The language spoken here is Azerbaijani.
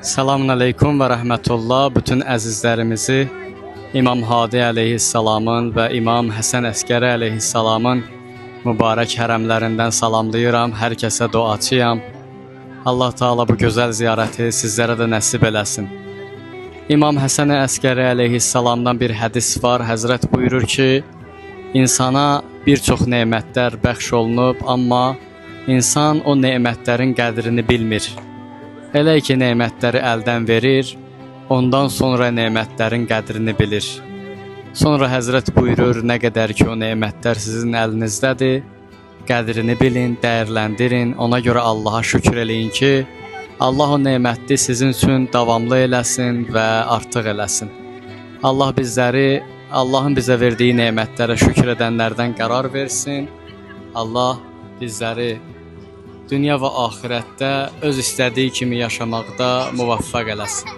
Selamun Aleyküm və rəhmətullah. Bütün əzizlərimizi İmam Hadi əleyhissalamın və İmam Həsən Əskəri əleyhissalamın mübarək hərəmlərindən salamlayıram. Hər kəsə duaçıyam. Allah Taala bu gözəl ziyarəti sizlərə də nəsib eləsin. İmam Həsən Əskəri əleyhissalamdan bir hədis var. Həzrət buyurur ki, insana bir çox nemətlər bəxş olunub, amma insan o nemətlərin qədrini bilmir. Elə ki, nemətləri əldən verir, ondan sonra nemətlərin qədrini bilir. Sonra Həzrət buyurur, nə qədər ki, o nemətlər sizin əlinizdədir, qədrini bilin, dəyərləndirin, ona görə Allaha şükür eləyin ki, Allah o neməti sizin üçün davamlı eləsin və artıq eləsin. Allah bizləri, Allahın bizə verdiyi nemətlərə şükür edənlərdən qərar versin. Allah bizləri dünya və axirətdə öz istədiyi kimi yaşamaqda müvəffəq eləsin.